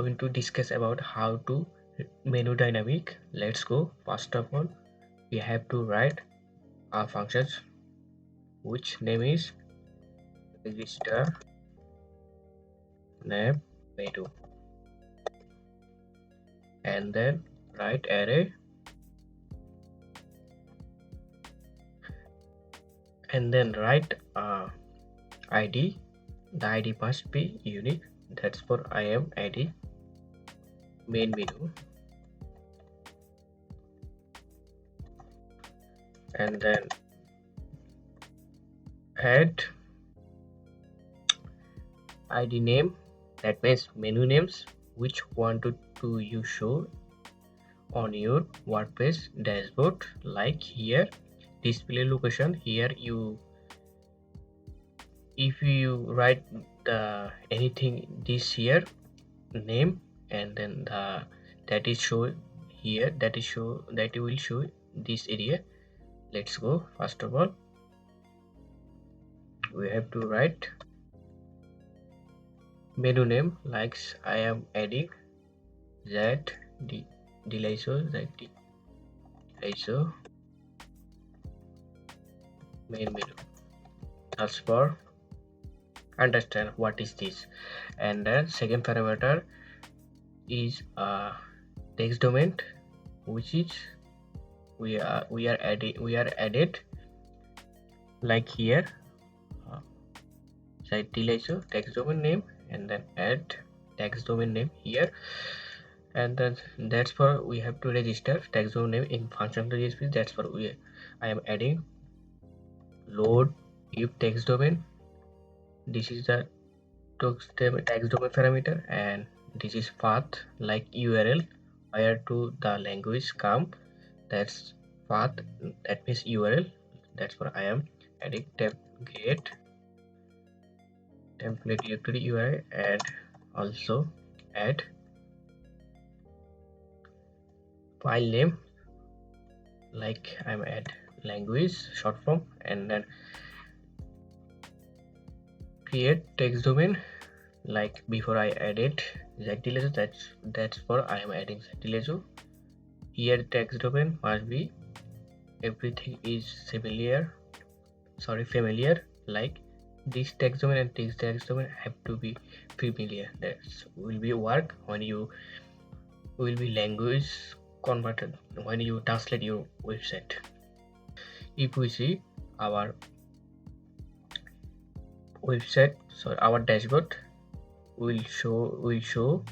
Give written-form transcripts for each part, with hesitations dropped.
going to discuss about how to menu dynamic. Let's go. First of all, we have to write our functions, which name is register name menu, and then write array, and then write id. The id must be unique. That's for I am id main menu, and then add id name, that means menu names which wanted to you show on your WordPress dashboard. Like here display location, here you if you write the anything this here name, and then the that is show here, that is show that you will show this area. Let's go. First of all, we have to write menu name, like I am adding that deliso main menu. That's for understand what is this. And then second parameter is text domain, which is we are added like here site deliso text domain name, and then add text domain name here. And then that's for we have to register text domain name in function registry. That's for I am adding load if text domain. This is the text domain parameter, and this is path like URL where to the language come. That's path, that means URL. That's for I am adding get template directory URL, and also add file name like I'm add language short form, and then create text domain like before I added ZDLSO. That's for I am adding ZDLSO. Here text domain must be everything is familiar, like this text domain and this text domain have to be familiar. That will be work when you will be language converted when you translate your website. If we see our website, so our dashboard will show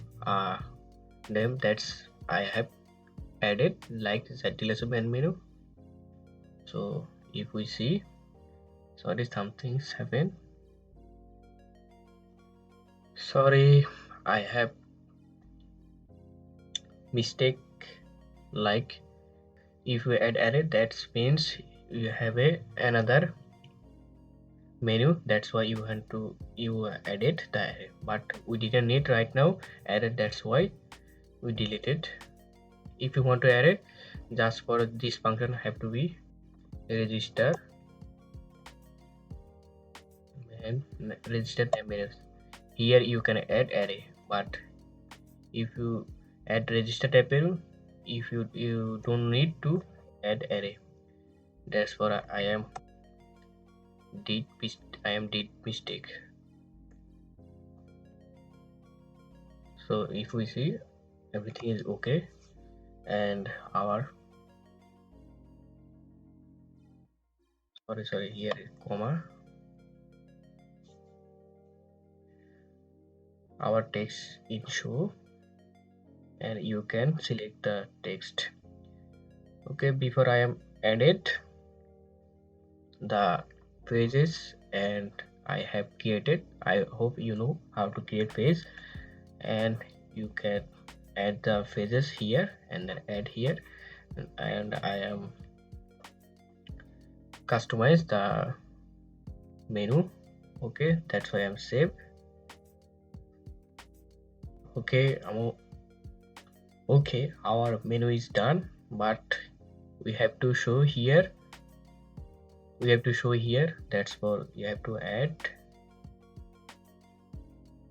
name that's I have added like ZDLSO main menu. So if we see, sorry, something's happened. Sorry, I have mistake. Like if we add array, that means you have another menu. That's why you added the array, but we didn't need right now array. That's why we deleted. If you want to array, just for this function have to be register and register name. Here you can add array, but if you add register table, if you don't need to add array. That's for I am did mistake. So if we see everything is okay, and our sorry here is comma, our text is show, and you can select the text. Okay, before I am added the pages, and I have created, I hope you know how to create page, and you can add the phases here and then add here, and I am customize the menu. Okay, that's why I'm saved. Okay, okay, our menu is done, but we have to show here. That's for you have to add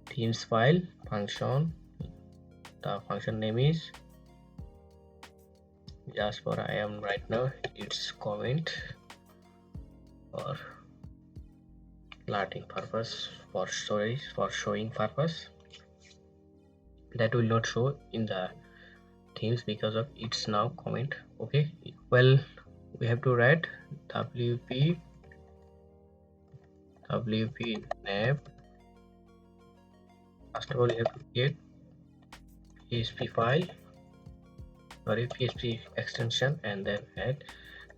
themes file function the function name is just for I am right now it's comment for learning purpose, for storage, for showing purpose. That will not show in the themes because of it's now comment. Okay, well, we have to write wp nav. First of all, you have to get php file, sorry, php extension, and then add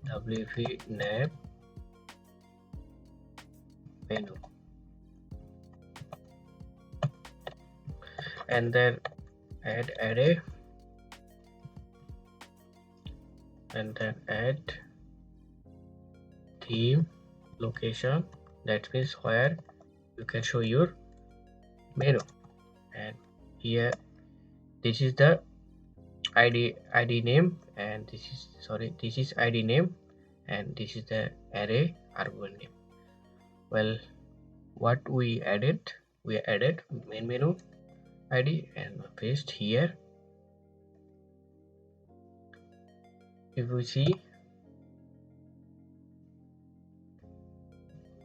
wp nav menu, and then add array, and then add theme location, that means where you can show your menu. And here this is the id name, and this is, sorry, this is id name, and this is the array argument name. Well, what we added main menu id and paste here. If we see,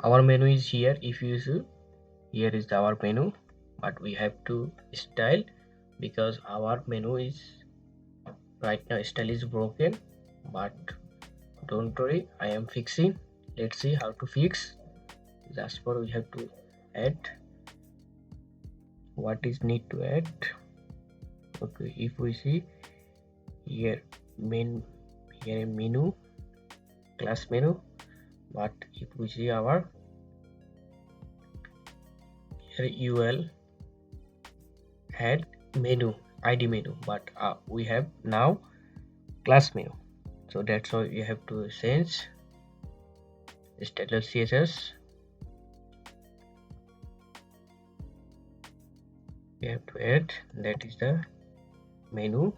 our menu is here. If you see, here is our menu, but we have to style because our menu is right now style is broken, but don't worry, I am fixing. Let's see how to fix. Just for we have to add what is need to add. Okay, if we see here here a menu, class menu, but if we see our here ul had menu id menu, but we have now class menu, so that's why you have to change stateless css. We have to add, that is the menu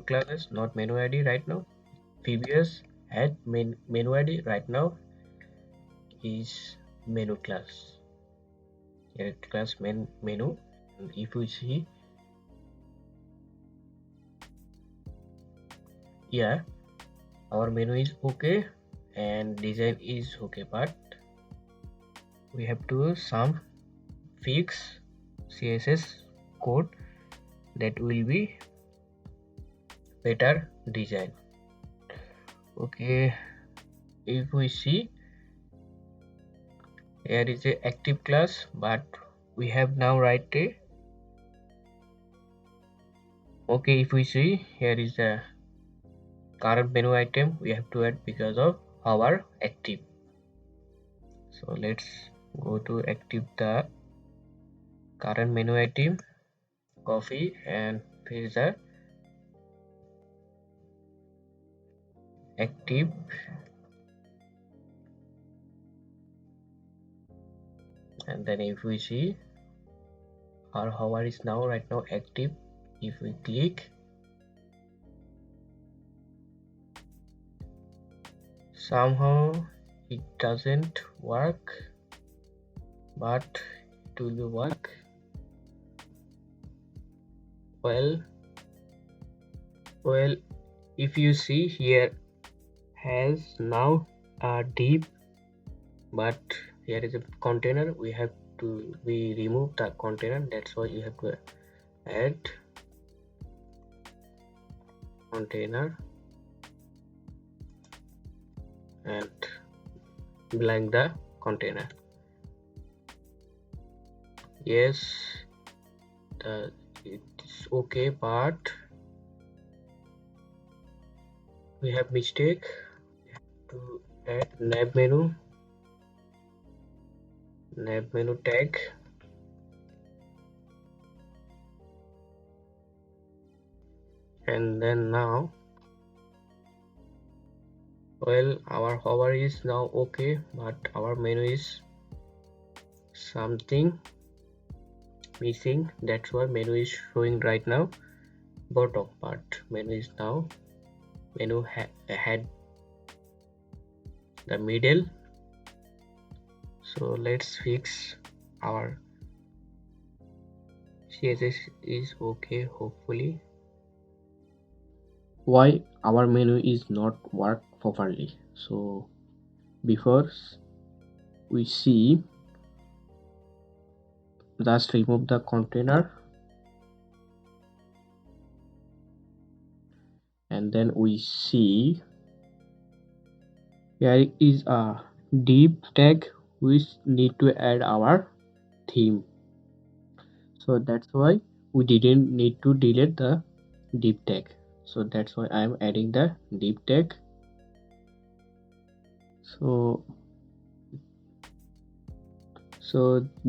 classes, not menu id right now. Previous had menu id, right now is menu class. Here class menu, and if we see, yeah, our menu is okay and design is okay, but we have to some fix css code that will be better design. Okay, if we see, here is a active class, but we have now write a, okay, if we see, here is the current menu item we have to add because of our active. So let's go to active the current menu item, copy and paste the active, and then if we see our hover is now right now active. If we click, somehow it doesn't work, but it will be work. Well, if you see, here has now a div, but here is a container. We have to remove the container, that's why you have to add container and blank the container. Yes, it's okay, but we have mistake. We have to add nav menu tag, and then now, well, our hover is now okay, but our menu is something missing, that's why menu is showing right now bottom, but menu is now had the middle. So let's fix our CSS is okay. Hopefully, why our menu is not work properly? So before we see, just remove the container, and then we see here is a div tag which need to add our theme. So that's why we didn't need to delete the div tag. So that's why I am adding the div tag. So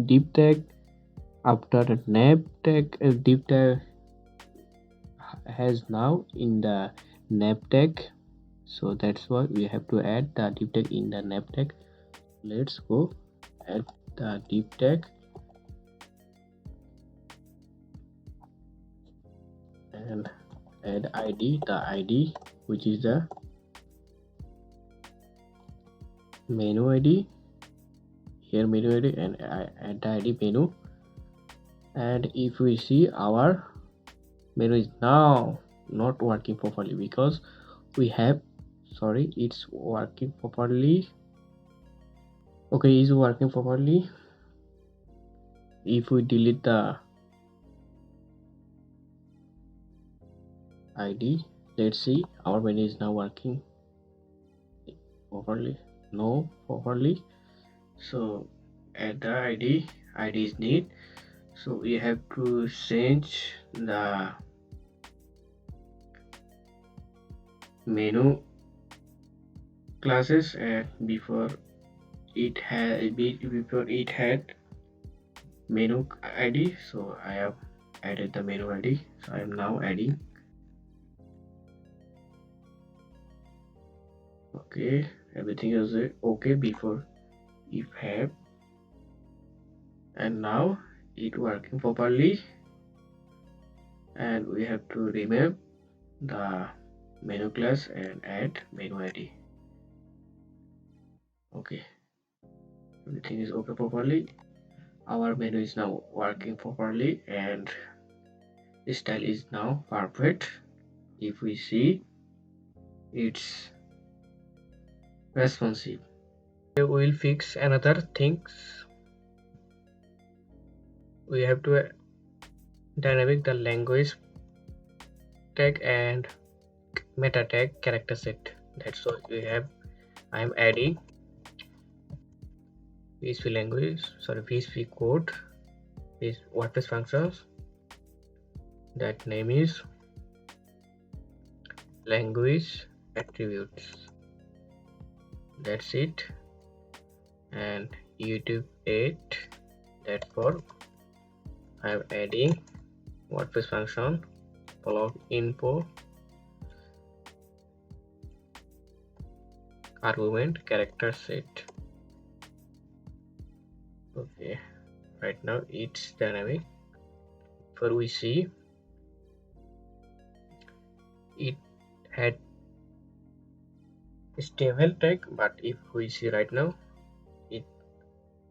div tag, after the nav tag, div tag has now in the nav tag. So that's why we have to add the div tag in the nav tag. Let's go add the div tag and add id, the id which is the menu id. Here menu id, and I add the id menu. And if we see, our menu is now not working properly because we have, sorry, it's working properly. Okay, it's working properly. If we delete the id, let's see, our menu is now working properly. No, properly. So add the id is need. So we have to change the menu classes, and before it had menu id. So I have added the menu id. So I am now adding. Okay, everything is okay before if have, and now it working properly. And we have to remove the menu class and add menu id. Okay, everything is okay properly. Our menu is now working properly, and the style is now perfect. If we see, it's responsive. We will fix another things. We have to dynamic the language tag and meta tag character set. That's what we have. I am adding PHP language, sorry, PHP code, is WordPress functions. That name is language attributes. That's it. And YouTube 8. Therefore, I am adding WordPress function blog info argument character set. Okay, right now it's dynamic. For we see, it had stable tag, but if we see right now, it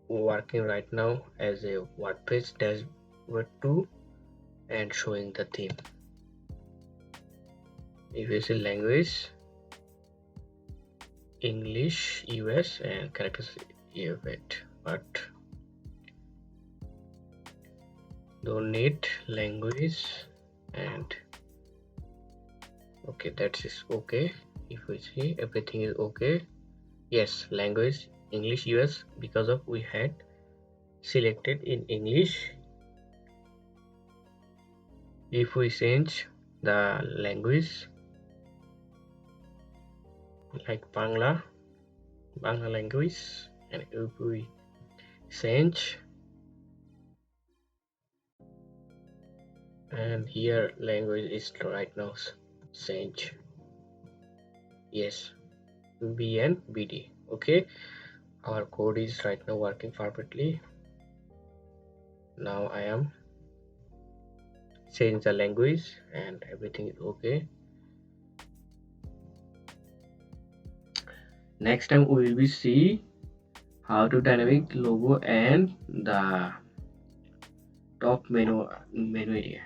working right now as a WordPress dashboard 2 and showing the theme. If you see language, English US and characters EF8, but don't need language. And okay, that is okay. If we see, everything is okay. Yes, language English US, because of we had selected in English. If we change the language like Bangla language, and if we change, and here language is right now change, yes, B and BD. Okay, our code is right now working perfectly. Now I am change the language and everything is okay. Next time we will be see how to dynamic logo and the top menu area.